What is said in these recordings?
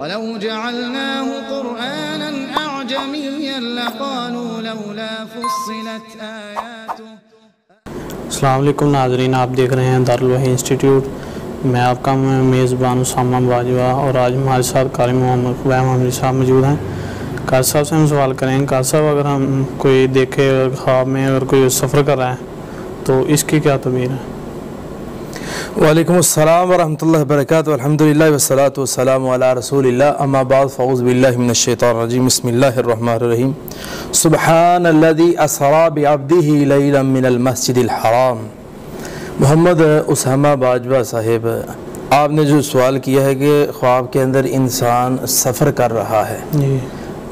وَلَوْ جَعَلْنَاهُ قُرْآنًا أَعْجَمِيًّا لَقَالُوا لَوْلَا فُصِّلَتْ آيَاتُهُ۔ السلام علیکم ناظرین، آپ دیکھ رہے ہیں دارالوحی انسٹیٹیوٹ۔ میں آپ کا میزبان اسامہ باجوہ، اور آج ہمارے ساتھ قاری محمد خبیب محمد صاحب موجود ہیں۔ قاری صاحب سے ہم سوال کریں گے، قاری صاحب اگر ہم کوئی دیکھے خواب میں اگر کوئی سفر کر رہا ہے تو اس کی کیا تعبیر ہے؟ وعلیکم السلام ورحمۃ اللہ وبرکاتہ، الحمدللہ والصلاۃ والسلام علی رسول اللہ، اما بعد فاعوذ باللہ من الشیطان الرجیم، بسم اللہ الرحمن الرحیم۔ سبحان الذی اسری بعبدہ لیلا من المسجد الحرام۔ محمد اسامہ باجوہ صاحب، آپ نے جو سوال کیا ہے کہ خواب کے اندر انسان سفر کر رہا ہے،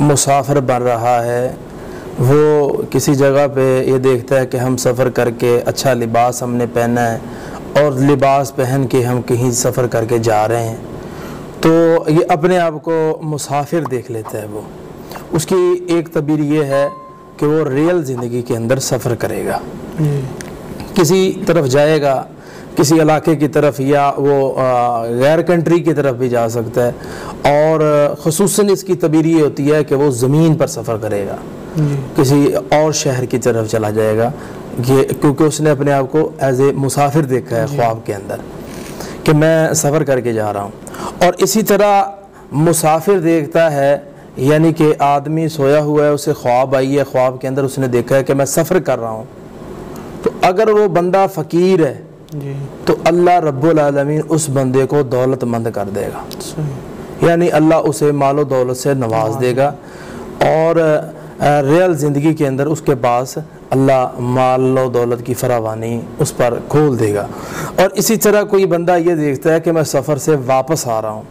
مسافر بن رہا ہے، وہ کسی جگہ پہ یہ دیکھتا ہے کہ ہم سفر کر کے اچھا لباس ہم نے پہنا ہے اور لباس پہن کے ہم کہیں سفر کر کے جا رہے ہیں، تو یہ اپنے آپ کو مسافر دیکھ لیتا ہے۔ وہ اس کی ایک تعبیر یہ ہے کہ وہ ریئل زندگی کے اندر سفر کرے گا، کسی طرف جائے گا، کسی علاقے کی طرف، یا وہ غیر کنٹری کی طرف بھی جا سکتا ہے، اور خصوصاً اس کی تعبیر یہ ہوتی ہے کہ وہ زمین پر سفر کرے گا، کسی اور شہر کی طرف چلا جائے گا، کیونکہ اس نے اپنے آپ کو ایز اے مسافر دیکھا ہے خواب کے اندر کہ میں سفر کر کے جا رہا ہوں۔ اور اسی طرح مسافر دیکھتا ہے، یعنی کہ آدمی سویا ہوا ہے، اسے خواب آئی ہے، خواب کے اندر اس نے دیکھا ہے کہ میں سفر کر رہا ہوں، تو اگر وہ بندہ فقیر ہے تو اللہ رب العالمین اس بندے کو دولت مند کر دے گا، یعنی اللہ اسے مال و دولت سے نواز دے گا، اور ریئل زندگی کے اندر اس کے پاس اللہ مال و دولت کی فراوانی اس پر کھول دے گا۔ اور اسی طرح کوئی بندہ یہ دیکھتا ہے کہ میں سفر سے واپس آ رہا ہوں،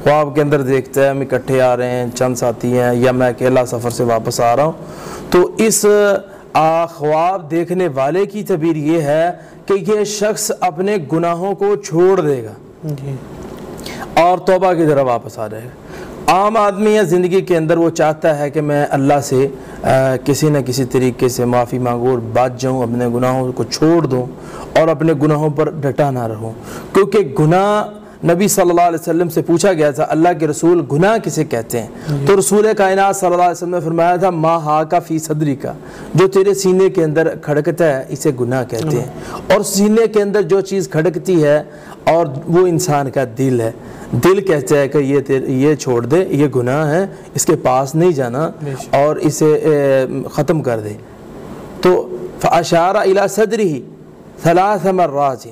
خواب کے اندر دیکھتا ہے ہم اکٹھے آ رہے ہیں، چند ساتھی ہیں، یا میں اکیلا سفر سے واپس آ رہا ہوں، تو اس خواب دیکھنے والے کی تعبیر یہ ہے کہ یہ شخص اپنے گناہوں کو چھوڑ دے گا اور توبہ کی طرف واپس آ جائے گا۔ عام آدمی یا زندگی کے اندر وہ چاہتا ہے کہ میں اللہ سے کسی نہ کسی طریقے سے معافی مانگوں اور بچ جاؤں، اپنے گناہوں کو چھوڑ دوں اور اپنے گناہوں پر ڈٹا نہ رہوں، کیونکہ گناہ نبی صلی اللہ علیہ وسلم سے پوچھا گیا تھا اللہ کے رسول گناہ کسے کہتے ہیں، تو رسول کائنات صلی اللہ علیہ وسلم نے فرمایا تھا ما ہاکا فی صدری کا، جو تیرے سینے کے اندر کھڑکتا ہے اسے گناہ کہتے ہیں۔ اور سینے کے اندر جو چیز کھڑکتی ہے اور وہ انسان کا دل ہے، دل کہتا ہے کہ یہ چھوڑ دے، یہ گناہ ہے، اس کے پاس نہیں جانا اور اسے ختم کر دے۔ تو فاشار الی صدرہ ثلاث مرات،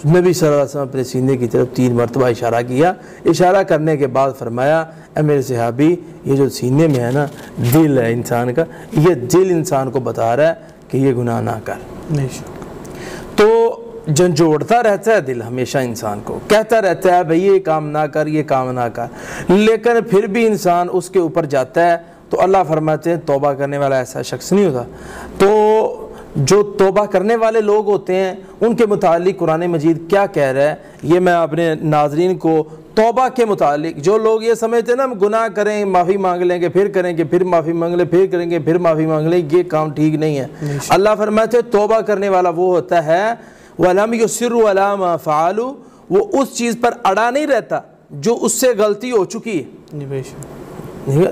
نبی صلی اللہ علیہ وسلم اپنے سینے کی طرف 3 مرتبہ اشارہ کیا، اشارہ کرنے کے بعد فرمایا اے میرے صحابی، یہ جو سینے میں ہے نا دل ہے انسان کا، یہ دل انسان کو بتا رہا ہے کہ یہ گناہ نہ کر۔ تو جھنجھوڑتا رہتا ہے دل ہمیشہ انسان کو، کہتا رہتا ہے بھئی یہ کام نہ کر، یہ کام نہ کر، لیکن پھر بھی انسان اس کے اوپر جاتا ہے، تو اللہ فرماتے ہیں توبہ کرنے والا ایسا شخص نہیں ہوتا۔ تو جو توبہ کرنے والے لوگ ہوتے ہیں ان کے متعلق قرآن مجید کیا کہہ رہا ہے، یہ میں اپنے ناظرین کو توبہ کے متعلق، جو لوگ یہ سمجھتے ہیں نا ہم گناہ کریں معافی مانگ لیں گے، پھر کریں گے، پھر معافی مانگ لیں، پھر کریں گے، پھر معافی مانگ لیں، یہ کام ٹھیک نہیں ہے۔ اللہ فرماتے ہیں توبہ کرنے والا وہ ہوتا ہے وَلَمْ يُصِرُّوا عَلَىٰ مَا فَعَلُوا، وہ اس چیز پر اڑا نہیں رہتا جو اس سے غلطی ہو چکی ہے،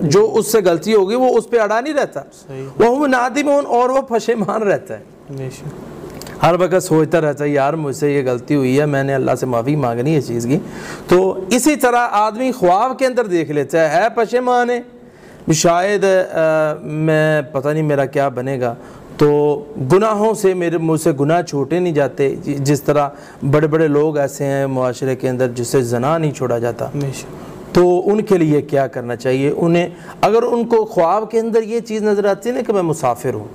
جو اس سے غلطی ہوگی وہ اس پہ اڑا نہیں رہتا، وَهُمْ نَادِمُونَ، اور وہ پشیمان رہتا ہے، ہر وقت سوچتا رہتا ہے یار مجھ سے یہ غلطی ہوئی ہے، میں نے اللہ سے معافی مانگنی ہے اس چیز کی۔ تو اسی طرح آدمی خواب کے اندر دیکھ لیتا ہے پشیمان ہے، شاید میں پتہ نہیں میرا کیا بنے گا، تو گناہوں سے مجھ سے گناہ چھوٹے نہیں جاتے، جس طرح بڑے بڑے لوگ ایسے ہیں معاشرے کے اندر جس سے زنا نہیں چھوڑا جاتا، تو ان کے لیے کیا کرنا چاہیے؟ انہیں اگر ان کو خواب کے اندر یہ چیز نظر آتی ہے نا کہ میں مسافر ہوں،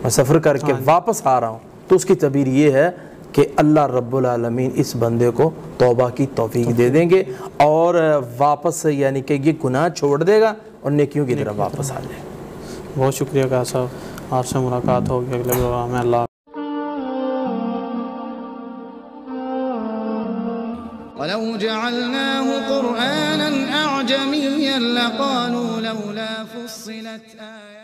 میں سفر کر کے واپس آ رہا ہوں، تو اس کی تعبیر یہ ہے کہ اللہ رب العالمین اس بندے کو توبہ کی توفیق دے دیں گے اور واپس یعنی کہ یہ گناہ چھوڑ دے گا اور نیکیوں کی طرف واپس آ جائے گا۔ بہت شکریہ قاری صاحب، آپ سے ملاقات ہوگی اگلے پروگرام میں۔ اللہ وَلَوْ جَعَلْنَاهُ قُرْآنًا أَعْجَمِيًّا لَقَالُوا لَوْلَا فُصِّلَتْ آيَاتُهُ۔